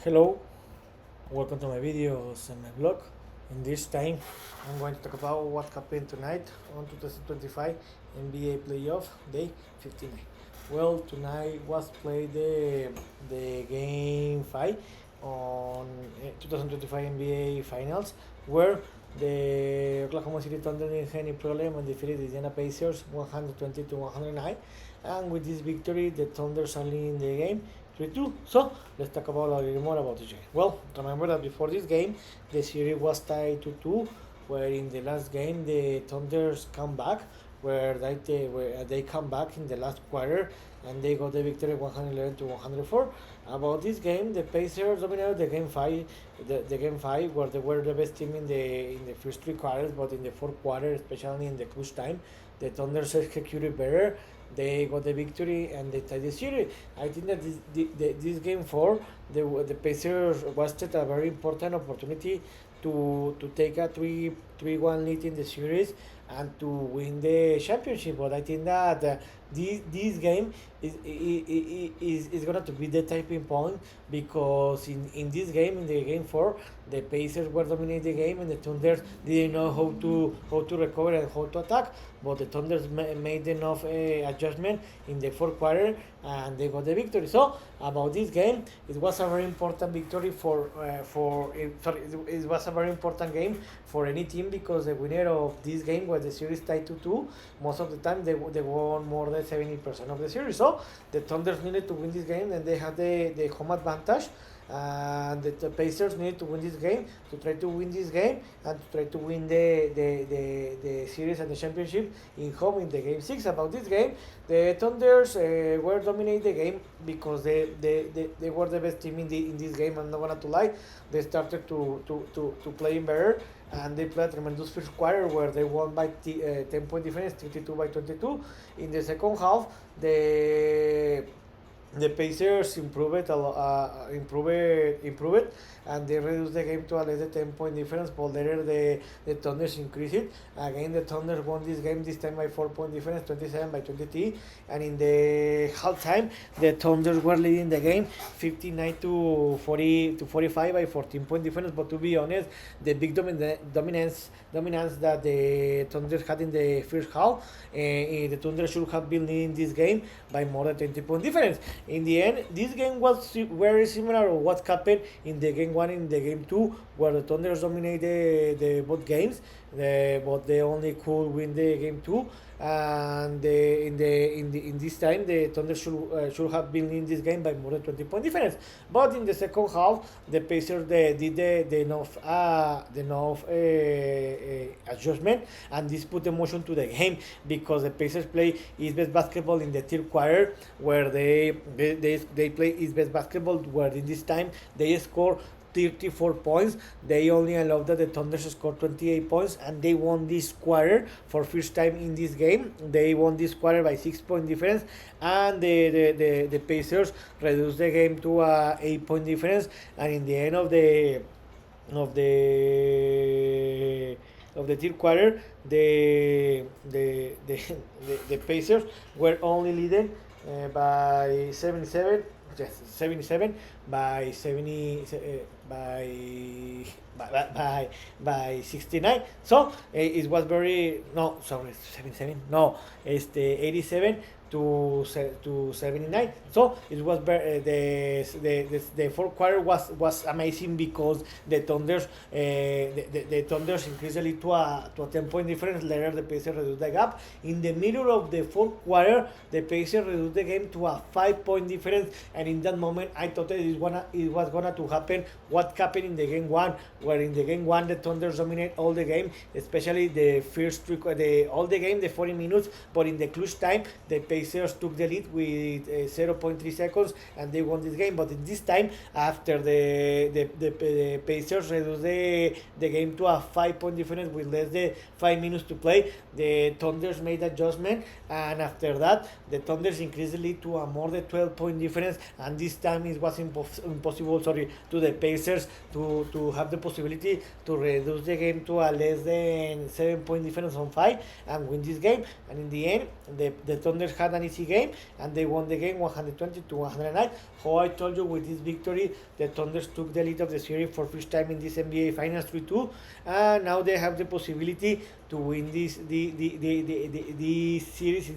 Hello, welcome to my videos and my blog. In this time, I'm going to talk about what happened tonight on 2025 NBA Playoff Day 59. Well, tonight was played the Game 5 on 2025 NBA Finals, where the Oklahoma City Thunder didn't have any problem and defeated the Indiana Pacers 120 to 109. And with this victory, the Thunder are leading the game 3-2. So let's talk about a little more about this game. Well, remember that before this game, the series was tied 2-2, where in the last game the Thunders come back, where they come back in the last quarter and they got the victory 111 to 104. About this game, the Pacers dominated the game five, the game five, where they were the best team in the first three quarters, but in the fourth quarter, especially in the clutch time, the Thunders executed better. They got the victory and they tied the series. I think that this game four, the Pacers wasted a very important opportunity to take a 3-1 lead in the series and to win the championship. But I think that this game is going to be the typing point, because in this game, in the game four, the Pacers were dominating the game and the Thunders didn't know how to recover and how to attack. But the Thunders made enough adjustment in the fourth quarter and they got the victory. So about this game, it was a very important victory it was a very important game for any team, because the winner of this game was the series tied 2-2. Most of the time they won more than 70% of the series. So the Thunders needed to win this game and they had the home advantage. And the Pacers need to win this game to try to win this game and to try to win the series and the championship in home in the game 6. About this game, the Thunders were dominating the game because they were the best team in this game. I'm not gonna to lie, they started to play better and they played a tremendous first quarter where they won by 10-point difference, 32 by 22. In the second half, the Pacers improved and they reduced the game to a less than 10-point difference, but later the Thunders increased it. Again, the Thunders won this game, this time by 4-point difference, 27 by 23. And in the halftime, the Thunders were leading the game 59 to 45 by 14-point difference. But to be honest, the big dominance that the Thunders had in the first half, the Thunders should have been leading this game by more than 20-point difference. In the end, this game was very similar to what happened in the game 1 and the game 2, where the Thunders dominated the both games, but they only could win the game 2. And in this time, the Thunder should have been in this game by more than 20-point difference. But in the second half, the Pacers did the enough adjustment, and this put emotion to the game, because the Pacers play his best basketball in the third quarter, where they play his best basketball, where in this time they score 34 points. They only allowed that the Thunder scored 28 points, and they won this quarter for first time in this game. They won this quarter by 6-point difference, and the Pacers reduced the game to a 8-point difference. And in the end of the third quarter, the Pacers were only leading by 77 by 70 by 69. So it was very, no, sorry, 77, no, it's the 87 to 79. So it was the fourth quarter was amazing, because the Thunders the Thunders increased the lead to a 10-point difference. Later the Pacers reduced the gap. In the middle of the fourth quarter, the Pacers reduced the game to a 5-point difference, and in that moment I thought that it was gonna to happen what happened in the game 1, where in the game 1 the Thunders dominate all the game, especially the first all the game, the 40 minutes. But in the clutch time, the Pacers took the lead with 0.3 seconds and they won this game. But in this time, after the Pacers reduced the game to a 5-point difference with less than 5 minutes to play, the Thunders made adjustment, and after that the Thunders increased the lead to a more than 12-point difference. And this time it was impossible to the Pacers to have the possibility to reduce the game to a less than 7-point difference on 5 and win this game. And in the end, the Thunders had had an easy game, and they won the game 120 to 109. How I told you, with this victory, the Thunder took the lead of the series for first time in this NBA Finals 3-2, and now they have the possibility to win this series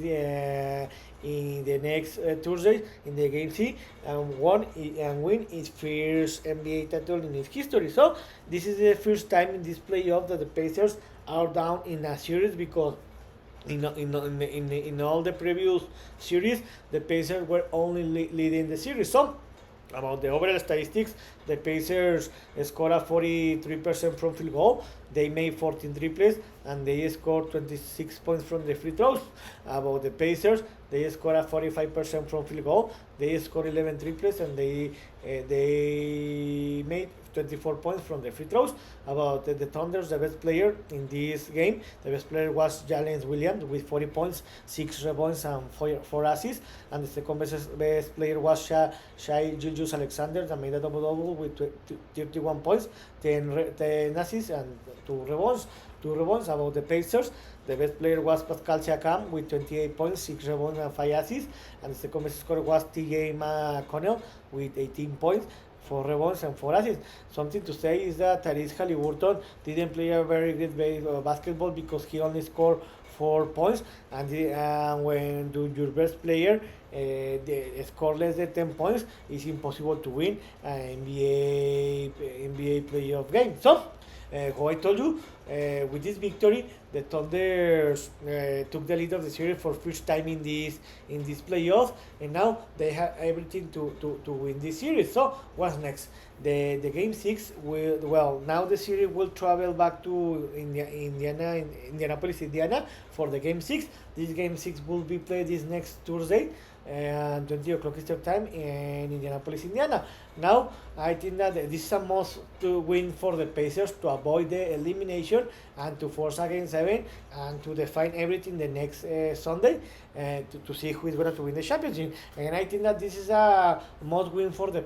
in the next Thursday in the game 6, and win its first NBA title in its history. So this is the first time in this playoff that the Pacers are down in a series, because in all the previous series the Pacers were only leading the series. So about the overall statistics, the Pacers scored a 43% from field goal. They made 14 triples, and they scored 26 points from the free throws. About the Pacers, they scored a 45% from field goal. They scored 11 triples, and they made 24 points from the free throws. About the Thunders, the best player in this game, the best player was Jalen Williams with 40 points, 6 rebounds, and 4 assists. And the second best player was Shai Gilgeous-Alexander, that made a double-double with 31 points, 10 assists, and 2 rebounds. About the Pacers, the best player was Pascal Siakam with 28 points, 6 rebounds, and 5 assists. And the second best scorer was T.J. McConnell with 18 points, 4 rebounds, and 4 assists. Something to say is that Tyrese Haliburton didn't play a very good basketball, because he only scored 4 points, and when your best player score less than 10 points, it's impossible to win an NBA playoff game. So how I told you, with this victory, the Thunder took the lead of the series for first time in this playoff, and now they have everything to win this series. So what's next? The game 6 will, now the series will travel back to Indianapolis, Indiana, for the game 6. This game 6 will be played this next Thursday, 20 o'clock Eastern time in Indianapolis, Indiana. Now, I think that this is a must to win for the Pacers to avoid the elimination and to force a game 7 and to define everything the next Sunday to see who is going to win the championship. And I think that this is a must win for the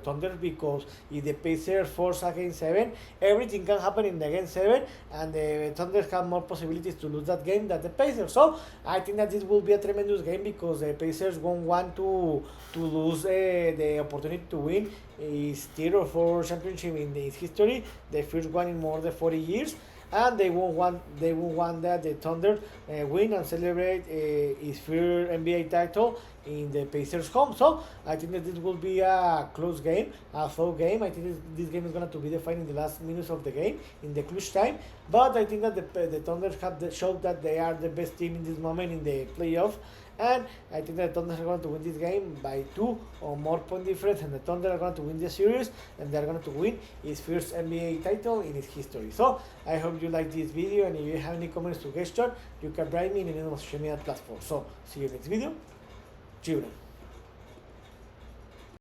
Thunder, because if the Pacers force a game 7, everything can happen in the game 7, and the Thunder have more possibilities to lose that game than the Pacers. So I think that this will be a tremendous game, because the Pacers won't want to lose the opportunity to win his third or fourth championship in its history, the first one in more than 40 years. And they won't want that the Thunder win and celebrate his first NBA title in the Pacers' home. So I think that this will be a close game, a slow game. I think this game is going to be defined in the last minutes of the game, in the clutch time. But I think that the Thunder have showed that they are the best team in this moment in the playoff. And I think that the Thunder are going to win this game by 2 or more point difference, and the Thunder are going to win the series, and they're going to win his first NBA title in its history. So I hope you like this video, and if you have any comments, suggestions, you can write me in any social media platform. So see you next video. Children.